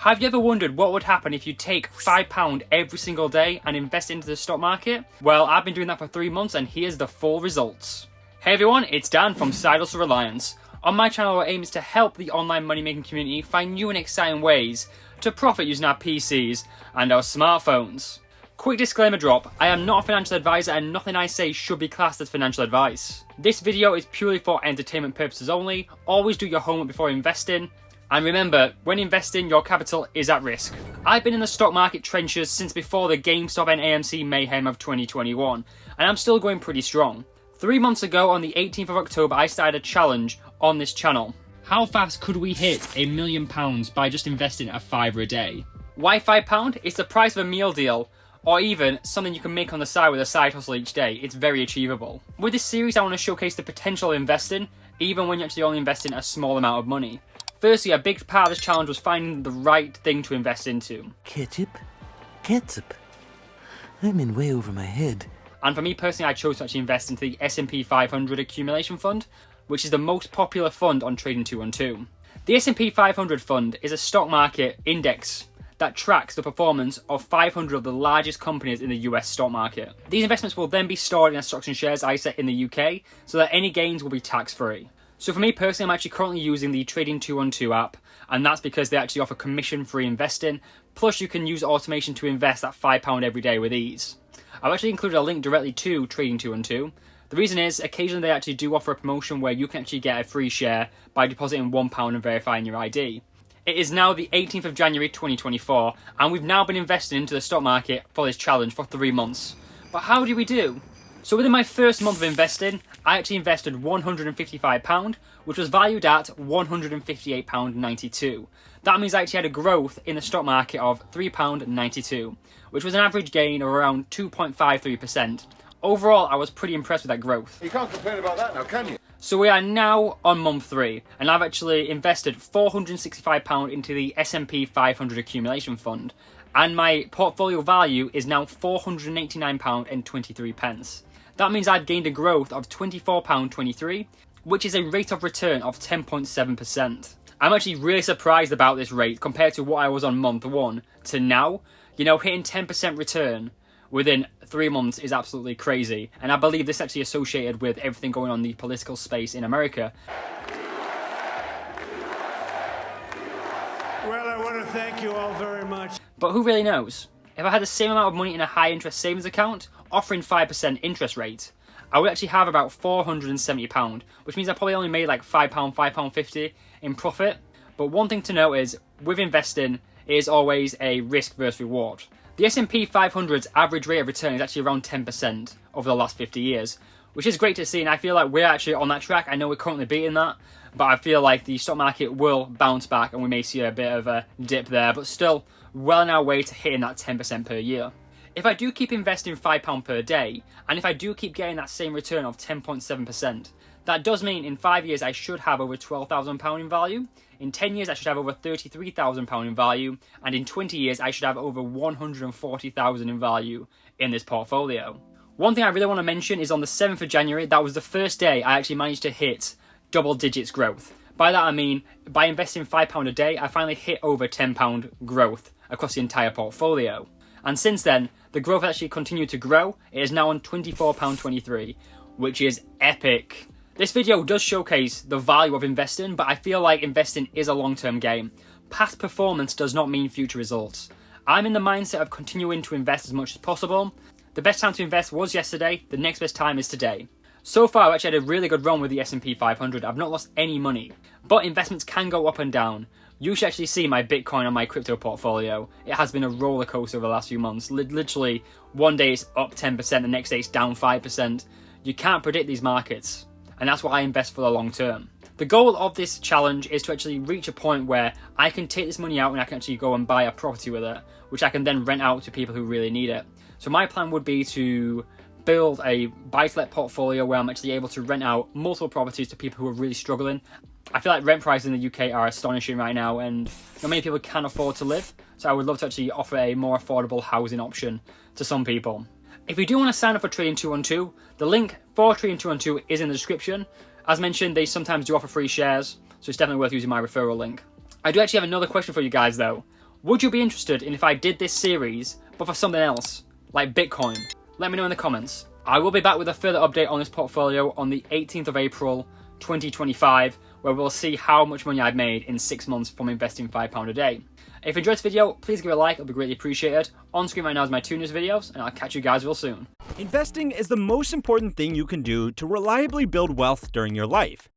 Have you ever wondered what would happen if you take £5 every single day and invest into the stock market? Well, I've been doing that for 3 months and here's the full results. Hey everyone, it's Dan from Sidehustle Reliance. On my channel, our aim is to help the online money making community find new and exciting ways to profit using our PCs and our smartphones. Quick disclaimer drop, I am not a financial advisor and nothing I say should be classed as financial advice. This video is purely for entertainment purposes only. Always do your homework before investing. And remember, when investing, your capital is at risk. I've been in the stock market trenches since before the GameStop and AMC mayhem of 2021, and I'm still going pretty strong. 3 months ago, on the 18th of October, I started a challenge on this channel. How fast could we hit £1 million by just investing a £5 a day? Why £5? It's the price of a meal deal, or even something you can make on the side with a side hustle each day. It's very achievable. With this series, I want to showcase the potential of investing, even when you're actually only investing a small amount of money. Firstly, a big part of this challenge was finding the right thing to invest into. Ketchup? Ketchup? I'm in way over my head. And for me personally, I chose to actually invest into the S&P 500 accumulation fund, which is the most popular fund on Trading 212. The S&P 500 fund is a stock market index that tracks the performance of 500 of the largest companies in the US stock market. These investments will then be stored in a stocks and shares ISA in the UK, so that any gains will be tax-free. So for me personally, I'm actually currently using the Trading 212 app, and that's because they actually offer commission-free investing, plus you can use automation to invest that £5 every day with ease. I've actually included a link directly to Trading 212. The reason is, occasionally they actually do offer a promotion where you can actually get a free share by depositing £1 and verifying your ID. It is now the 18th of January 2024, and we've now been investing into the stock market for this challenge for 3 months. But how did we do? So within my first month of investing, I actually invested £155, which was valued at £158.92. That means I actually had a growth in the stock market of £3.92, which was an average gain of around 2.53%. Overall, I was pretty impressed with that growth. You can't complain about that now, can you? So we are now on month 3, and I've actually invested £465 into the S&P 500 accumulation fund, and my portfolio value is now £489.23. That means I've gained a growth of £24.23, which is a rate of return of 10.7%. I'm actually really surprised about this rate compared to what I was on month 1 to now. You know, hitting 10% return within 3 months is absolutely crazy, and I believe this is actually associated with everything going on in the political space in America. Well, I want to thank you all very much. But who really knows? If I had the same amount of money in a high interest savings account, offering 5% interest rate, I would actually have about £470, which means I probably only made like £5, £5.50 in profit. But one thing to note is, with investing, it is always a risk versus reward. The S&P 500's average rate of return is actually around 10% over the last 50 years, which is great to see, and I feel like we're actually on that track. I know we're currently beating that, but I feel like the stock market will bounce back and we may see a bit of a dip there, but still well on our way to hitting that 10% per year. If I do keep investing £5 per day, and if I do keep getting that same return of 10.7%, that does mean in 5 years I should have over £12,000 in value, in 10 years I should have over £33,000 in value, and in 20 years I should have over £140,000 in value in this portfolio. One thing I really want to mention is on the 7th of January, that was the first day I actually managed to hit double digits growth. By that I mean, by investing £5 a day, I finally hit over £10 growth across the entire portfolio. And since then, the growth actually continued to grow. It is now on £24.23, which is epic. This video does showcase the value of investing, but I feel like investing is a long-term game. Past performance does not mean future results. I'm in the mindset of continuing to invest as much as possible. The best time to invest was yesterday, the next best time is today. So far, I've actually had a really good run with the S&P 500. I've not lost any money, but investments can go up and down. You should actually see my Bitcoin on my crypto portfolio. It has been a roller coaster over the last few months. Literally, one day it's up 10%, the next day it's down 5%. You can't predict these markets, and that's why I invest for the long term. The goal of this challenge is to actually reach a point where I can take this money out and I can actually go and buy a property with it, which I can then rent out to people who really need it. So my plan would be to build a buy-to-let portfolio where I'm actually able to rent out multiple properties to people who are really struggling. I feel like rent prices in the UK are astonishing right now, and not many people can afford to live, so I would love to actually offer a more affordable housing option to some people. If you do want to sign up for Trading 212, the link for Trading 212 is in the description. As mentioned, they sometimes do offer free shares, so it's definitely worth using my referral link. I do actually have another question for you guys though. Would you be interested in if I did this series, but for something else, like Bitcoin? Let me know in the comments. I will be back with a further update on this portfolio on the 18th of April, 2025, where we'll see how much money I've made in 6 months from investing £5 a day. If you enjoyed this video, please give it a like, it'll be greatly appreciated. On screen right now is my 2 news videos, and I'll catch you guys real soon. Investing is the most important thing you can do to reliably build wealth during your life.